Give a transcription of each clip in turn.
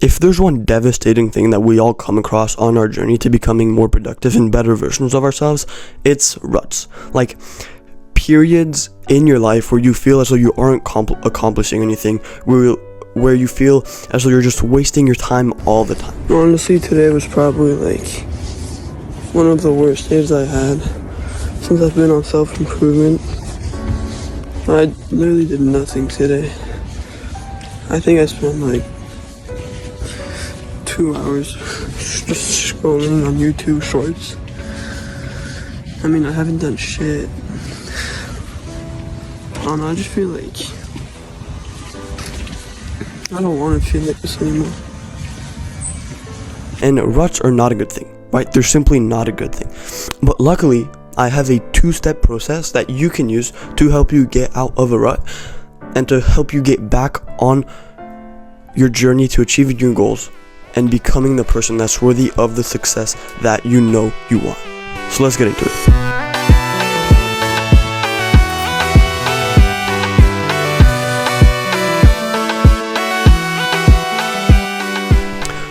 If there's one devastating thing that we all come across on our journey to becoming more productive and better versions of ourselves, it's ruts. Like, periods in your life where you feel as though you aren't accomplishing anything, where you feel as though you're just wasting your time all the time. Honestly, today was probably like one of the worst days I had since I've been on self-improvement. I literally did nothing today. I think I spent like 2 hours just scrolling on YouTube shorts. I mean, I haven't done shit. I don't know, I just feel like I don't want to feel like this anymore. And ruts are not a good thing, right? They're simply not a good thing. But luckily, I have a 2-step process that you can use to help you get out of a rut and to help you get back on your journey to achieving your goals and becoming the person that's worthy of the success that you know you want. So let's get into it.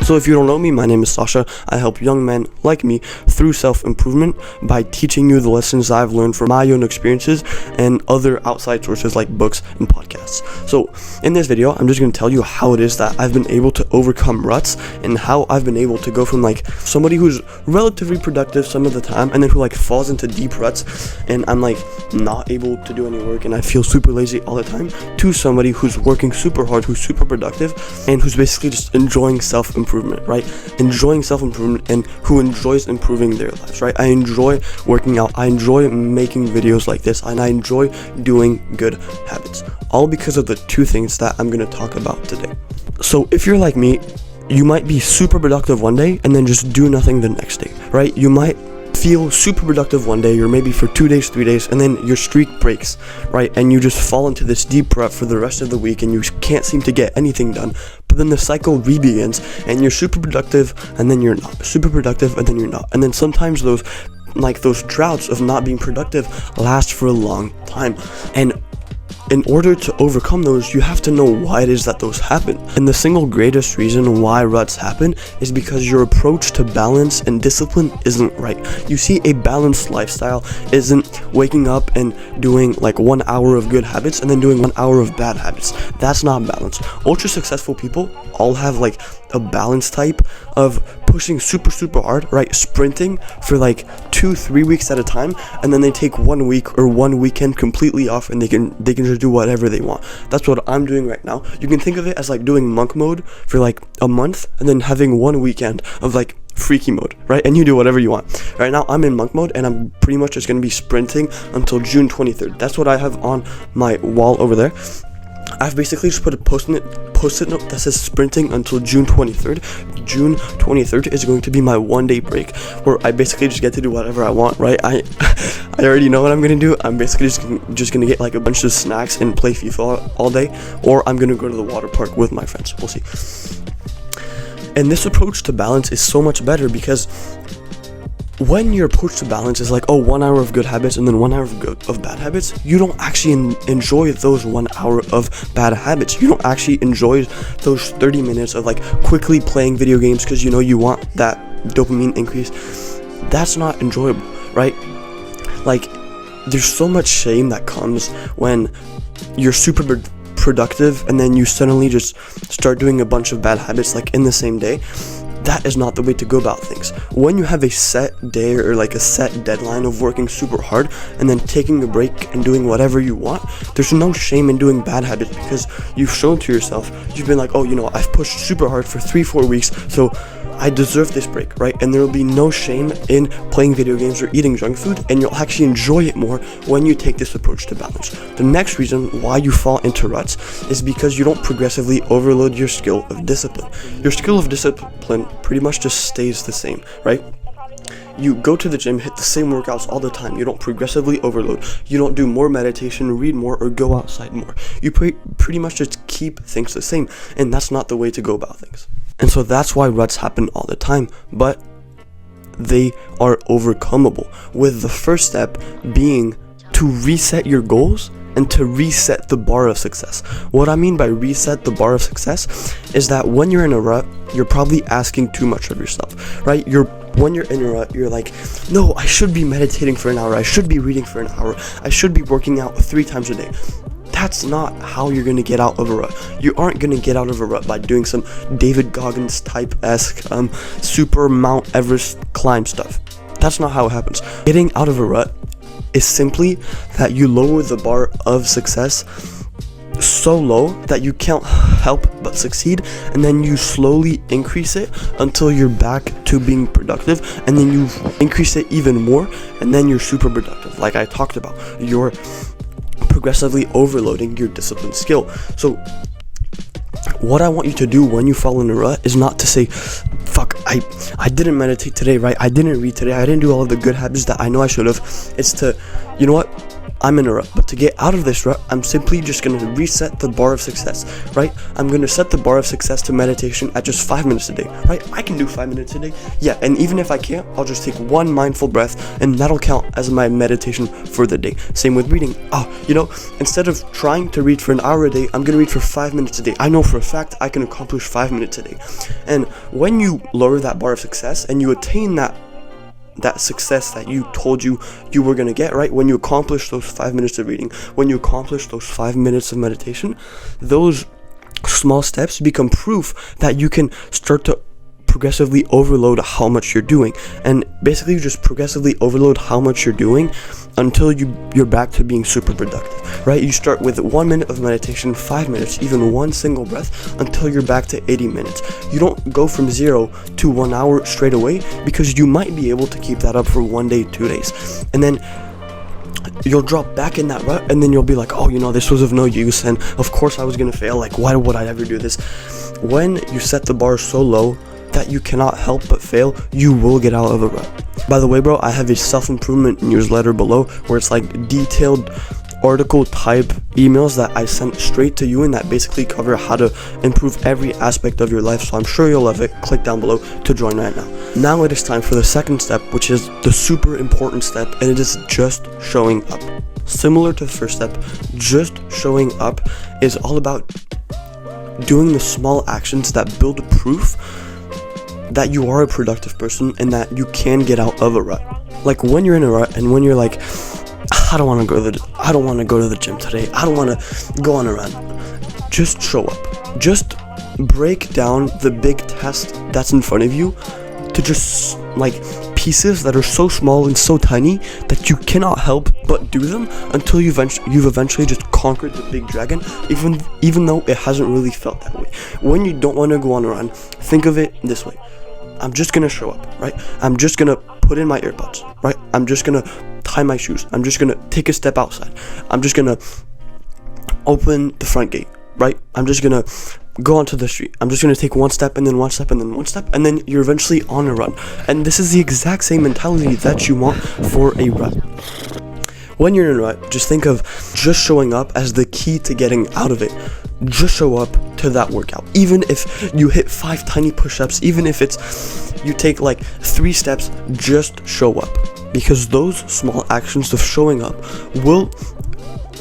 So if you don't know me, my name is Sasha. I help young men like me through self-improvement by teaching you the lessons I've learned from my own experiences and other outside sources like books and podcasts. So in this video, I'm just going to tell you how it is that I've been able to overcome ruts and how I've been able to go from like somebody who's relatively productive some of the time and then who like falls into deep ruts and I'm like not able to do any work and I feel super lazy all the time to somebody who's working super hard, who's super productive and who's basically just enjoying self-improvement. Right? Enjoying self-improvement and who enjoys improving their lives, right? I enjoy working out, I enjoy making videos like this, and I enjoy doing good habits, all because of the 2 things that I'm going to talk about today. So if you're like me, you might be super productive one day and then just do nothing the next day, right? You might feel super productive one day or maybe for 2 days, 3 days, and then your streak breaks, right? And you just fall into this deep rut for the rest of the week and you can't seem to get anything done. But then the cycle re-begins and you're super productive and then you're not, super productive and then you're not. And then sometimes those droughts of not being productive last for a long time. And in order to overcome those, you have to know why it is that those happen. And the single greatest reason why ruts happen is because your approach to balance and discipline isn't right. You see, a balanced lifestyle isn't waking up and doing like 1 hour of good habits and then doing 1 hour of bad habits. That's not balance. Ultra successful people all have like a balance type of pushing super hard, right? Sprinting for like 2-3 weeks at a time, and then they take 1 week or 1 weekend completely off and they can just do whatever they want. That's what I'm doing right now. You can think of it as like doing monk mode for like a month and then having 1 weekend of like freaky mode, right? And you do whatever you want. Right now I'm in monk mode and I'm pretty much just going to be sprinting until June 23rd. That's what I have on my wall over there. I've basically just put a post-it note that says sprinting until June 23rd. June 23rd is going to be my 1-day break where I basically just get to do whatever I want, right? I already know what I'm going to do. I'm basically just going to get like a bunch of snacks and play FIFA all day, or I'm going to go to the water park with my friends. We'll see. And this approach to balance is so much better because when your approach to balance is like, 1 hour of good habits and then 1 hour of bad habits, you don't actually enjoy those 1 hour of bad habits. You don't actually enjoy those 30 minutes of like quickly playing video games because you know you want that dopamine increase. That's not enjoyable, right? Like, there's so much shame that comes when you're super productive and then you suddenly just start doing a bunch of bad habits like in the same day. That is not the way to go about things. When you have a set day or like a set deadline of working super hard and then taking a break and doing whatever you want, there's no shame in doing bad habits because you've shown to yourself, you've been like, I've pushed super hard for 3-4 weeks, so I deserve this break, right? And there will be no shame in playing video games or eating junk food, and you'll actually enjoy it more when you take this approach to balance. The next reason why you fall into ruts is because you don't progressively overload your skill of discipline. Your skill of discipline pretty much just stays the same, right? You go to the gym, hit the same workouts all the time. You don't progressively overload. You don't do more meditation, read more, or go outside more. You pretty much just keep things the same, and that's not the way to go about things. And so that's why ruts happen all the time, but they are overcomable, with the first step being to reset your goals and to reset the bar of success. What I mean by reset the bar of success is that when you're in a rut, you're probably asking too much of yourself, right? When you're in a rut, you're like, no, I should be meditating for an hour, I should be reading for an hour, I should be working out 3 times a day. That's not how you're gonna get out of a rut. You aren't gonna get out of a rut by doing some David Goggins type-esque super Mount Everest climb stuff. That's not how it happens. Getting out of a rut is simply that you lower the bar of success so low that you can't help but succeed, and then you slowly increase it until you're back to being productive, and then you increase it even more, and then you're super productive. Like I talked about, you're progressively overloading your discipline skill. So what I want you to do when you fall in a rut is not to say, fuck, I didn't meditate today, right? I didn't read today, I didn't do all of the good habits that I know I should have. It's to, you know what? I'm in a rut, but to get out of this rut, I'm simply just going to reset the bar of success, right? I'm going to set the bar of success to meditation at just 5 minutes a day, right? I can do 5 minutes a day, yeah, and even if I can't, I'll just take one mindful breath, and that'll count as my meditation for the day. Same with reading. Instead of trying to read for an hour a day, I'm going to read for 5 minutes a day. I know for a fact I can accomplish 5 minutes a day. And when you lower that bar of success and you attain that success that you told you were going to get, right? When you accomplish those 5 minutes of reading, when you accomplish those 5 minutes of meditation, those small steps become proof that you can start to progressively overload how much you're doing, and basically you just progressively overload how much you're doing until you're back to being super productive, right? You start with 1 minute of meditation, 5 minutes, even one single breath, until you're back to 80 minutes. You don't go from 0 to 1 hour straight away, because you might be able to keep that up for 1 day, 2 days, and then you'll drop back in that rut, and then you'll be like, oh, this was of no use, and of course I was gonna fail, like why would I ever do this? When you set the bar so low that you cannot help but fail, you will get out of a rut. By the way, bro, I have a self-improvement newsletter below where it's like detailed article type emails that I sent straight to you, and that basically cover how to improve every aspect of your life. So I'm sure you'll love it. Click down below to join right now. Now it is time for the second step, which is the super important step, and it is just showing up. Similar to the first step, just showing up is all about doing the small actions that build proof that you are a productive person and that you can get out of a rut. Like when you're in a rut and when you're like, I don't want to go to the gym today, I don't want to go on a run, just show up. Just break down the big task that's in front of you to just like pieces that are so small and so tiny that you cannot help but do them until you've eventually just conquered the big dragon, even though it hasn't really felt that way. When you don't want to go on a run, think of it this way. I'm just gonna show up, right? I'm just gonna put in my earbuds, right? I'm just gonna tie my shoes. I'm just gonna take a step outside. I'm just gonna open the front gate, right? I'm just gonna go onto the street. I'm just gonna take one step and then one step and then one step, and then you're eventually on a run. And this is the exact same mentality that you want for a run. When you're in a rut, just think of just showing up as the key to getting out of it. Just show up to that workout. Even if you hit 5 tiny push-ups, even if you take like 3 steps, just show up. Because those small actions of showing up will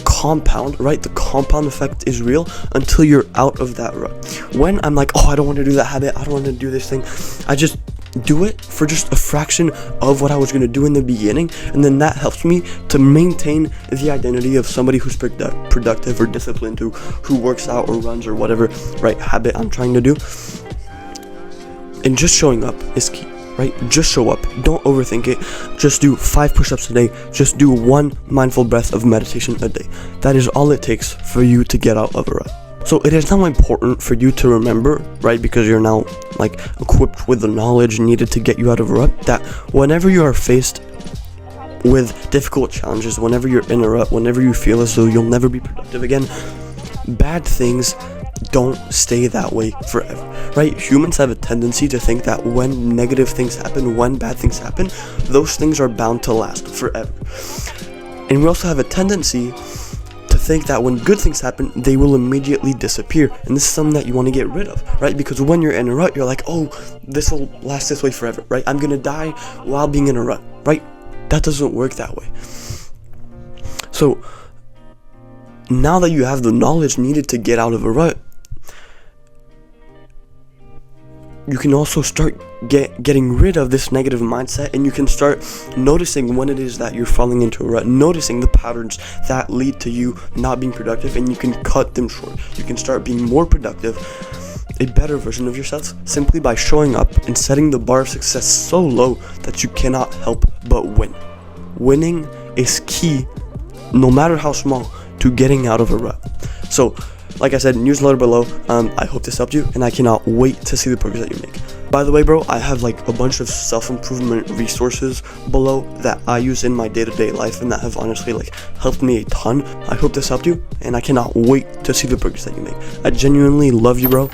compound, right? The compound effect is real until you're out of that rut. When I'm like, oh, I don't want to do that habit, I don't want to do this thing, I just do it for just a fraction of what I was going to do in the beginning, and then that helps me to maintain the identity of somebody who's productive or disciplined, who works out or runs or whatever right habit I'm trying to do. And just showing up is key, right? Just show up. Don't overthink it. Just do 5 push-ups a day. Just do 1 mindful breath of meditation a day. That is all it takes for you to get out of a rut. So it is now important for you to remember, right, because you're now like equipped with the knowledge needed to get you out of a rut, that whenever you are faced with difficult challenges, whenever you're in a rut, whenever you feel as though you'll never be productive again, bad things don't stay that way forever, right? Humans have a tendency to think that when negative things happen, when bad things happen, those things are bound to last forever. And we also have a tendency to think that when good things happen, they will immediately disappear, and this is something that you want to get rid of, right? Because when you're in a rut, you're like, oh, this will last this way forever, right? I'm gonna die while being in a rut, right? That doesn't work that way. So now that you have the knowledge needed to get out of a rut, you can also start getting rid of this negative mindset, and you can start noticing when it is that you're falling into a rut, noticing the patterns that lead to you not being productive, and you can cut them short. You can start being more productive, a better version of yourself, simply by showing up and setting the bar of success so low that you cannot help but win. Winning is key, no matter how small, to getting out of a rut. So, like I said, newsletter below. I hope this helped you, and I cannot wait to see the progress that you make. By the way, bro, I have like a bunch of self-improvement resources below that I use in my day-to-day life, and that have honestly like helped me a ton. I hope this helped you, and I cannot wait to see the progress that you make. I genuinely love you, bro.